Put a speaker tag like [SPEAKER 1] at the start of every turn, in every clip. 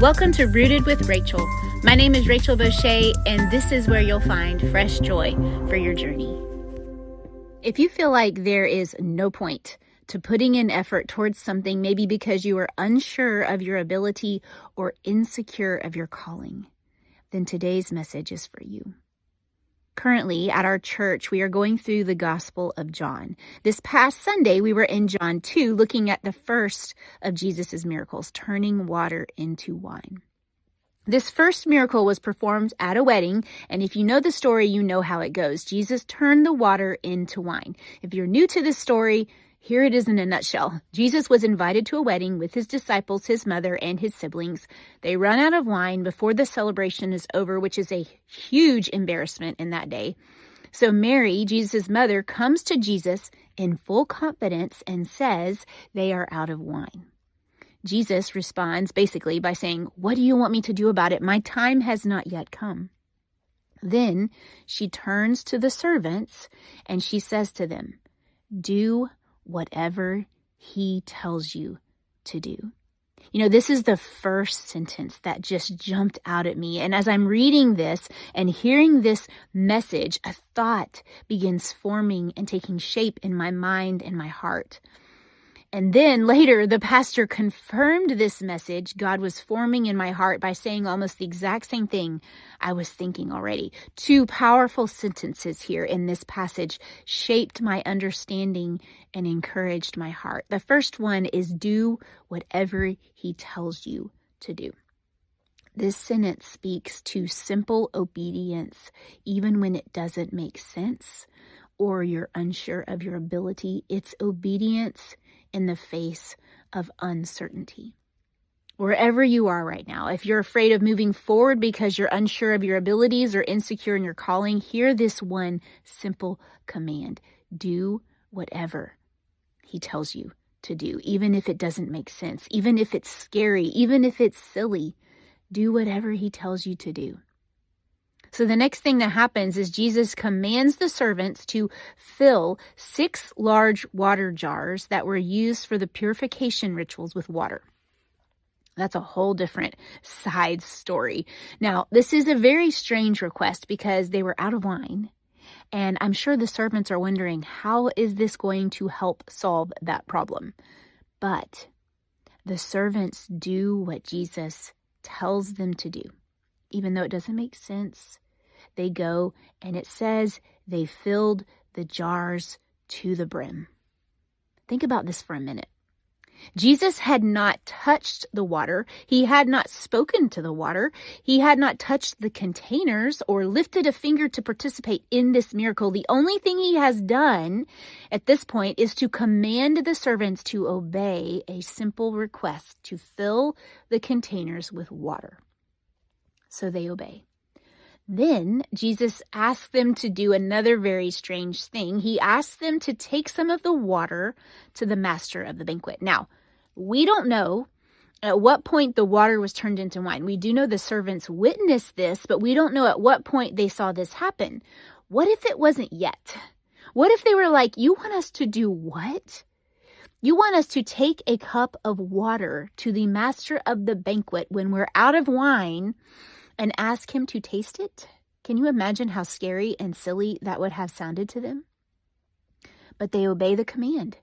[SPEAKER 1] Welcome to Rooted with Rachel. My name is Rachel Boucher, and this is where you'll find fresh joy for your journey. If you feel like there is no point to putting in effort towards something, maybe because you are unsure of your ability or insecure of your calling, then today's message is for you. Currently, at our church, we are going through the Gospel of John. This past Sunday, we were in John 2, looking at the first of Jesus' miracles, turning water into wine. This first miracle was performed at a wedding, and if you know the story, you know how it goes. Jesus turned the water into wine. If you're new to this story, here it is in a nutshell. Jesus was invited to a wedding with his disciples, his mother, and his siblings. They run out of wine before the celebration is over, which is a huge embarrassment in that day. So Mary, Jesus' mother, comes to Jesus in full confidence and says they are out of wine. Jesus responds basically by saying, "What do you want me to do about it? My time has not yet come." Then she turns to the servants and she says to them, "Do whatever he tells you to do." You know, this is the first sentence that just jumped out at me. And as I'm reading this and hearing this message, a thought begins forming and taking shape in my mind and my heart. And then later, the pastor confirmed this message God was forming in my heart by saying almost the exact same thing I was thinking already. Two powerful sentences here in this passage shaped my understanding and encouraged my heart. The first one is, do whatever he tells you to do. This sentence speaks to simple obedience, even when it doesn't make sense or you're unsure of your ability. It's obedience in the face of uncertainty. Wherever you are right now, if you're afraid of moving forward because you're unsure of your abilities or insecure in your calling, hear this one simple command. Do whatever he tells you to do, even if it doesn't make sense, even if it's scary, even if it's silly. Do whatever he tells you to do. So the next thing that happens is Jesus commands the servants to fill 6 large water jars that were used for the purification rituals with water. That's a whole different side story. Now, this is a very strange request because they were out of wine. And I'm sure the servants are wondering, how is this going to help solve that problem? But the servants do what Jesus tells them to do. Even though it doesn't make sense, they go, and it says they filled the jars to the brim. Think about this for a minute. Jesus had not touched the water. He had not spoken to the water. He had not touched the containers or lifted a finger to participate in this miracle. The only thing he has done at this point is to command the servants to obey a simple request to fill the containers with water. So they obey. Then Jesus asked them to do another very strange thing. He asked them to take some of the water to the master of the banquet. Now, we don't know at what point the water was turned into wine. We do know the servants witnessed this, but we don't know at what point they saw this happen. What if it wasn't yet? What if they were like, "You want us to do what? You want us to take a cup of water to the master of the banquet when we're out of wine and ask him to taste it?" Can you imagine how scary and silly that would have sounded to them? But they obey the command.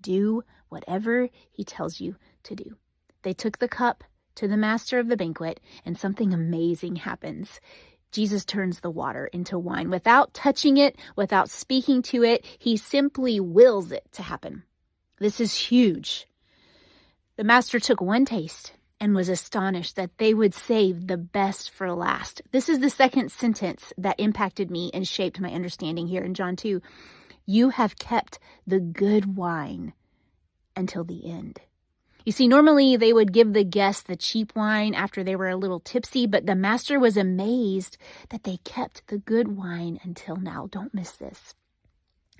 [SPEAKER 1] Do whatever he tells you to do. They took the cup to the master of the banquet, and something amazing happens. Jesus turns the water into wine without touching it, without speaking to it. He simply wills it to happen. This is huge. The master took one taste and was astonished that they would save the best for last. This is the second sentence that impacted me and shaped my understanding here in John 2. You have kept the good wine until the end. You see, normally they would give the guests the cheap wine after they were a little tipsy, but the master was amazed that they kept the good wine until now. Don't miss this.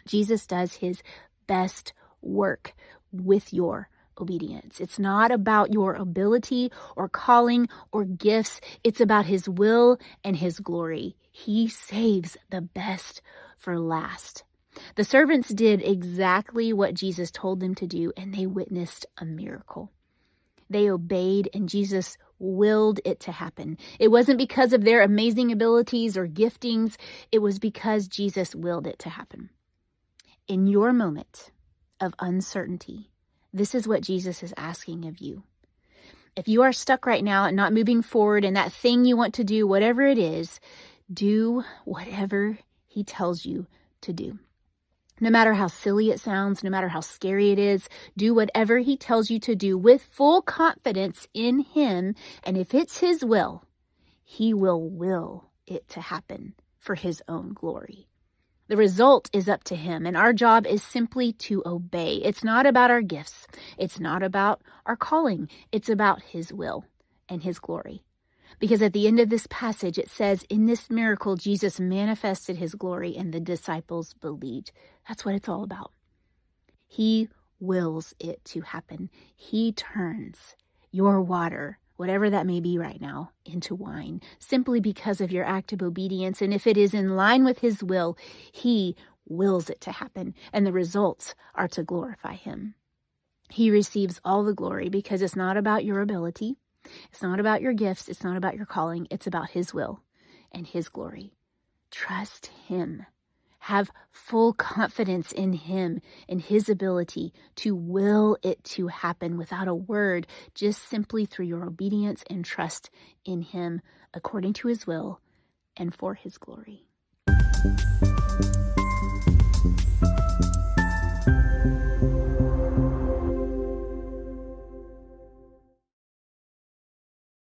[SPEAKER 1] Jesus does his best work with your obedience. It's not about your ability or calling or gifts. It's about his will and his glory. He saves the best for last. The servants did exactly what Jesus told them to do, and they witnessed a miracle. They obeyed, and Jesus willed it to happen. It wasn't because of their amazing abilities or giftings. It was because Jesus willed it to happen. In your moment of uncertainty, this is what Jesus is asking of you. If you are stuck right now and not moving forward in that thing you want to do, whatever it is, do whatever he tells you to do. No matter how silly it sounds, no matter how scary it is, do whatever he tells you to do with full confidence in him. And if it's his will, he will it to happen for his own glory. The result is up to him, and our job is simply to obey. It's not about our gifts. It's not about our calling. It's about his will and his glory. Because at the end of this passage, it says, in this miracle, Jesus manifested his glory and the disciples believed. That's what it's all about. He wills it to happen. He turns your water, whatever that may be right now, into wine, simply because of your act of obedience. And if it is in line with his will, he wills it to happen. And the results are to glorify him. He receives all the glory because it's not about your ability. It's not about your gifts. It's not about your calling. It's about his will and his glory. Trust him. Have full confidence in him and his ability to will it to happen without a word, just simply through your obedience and trust in him according to his will and for his glory.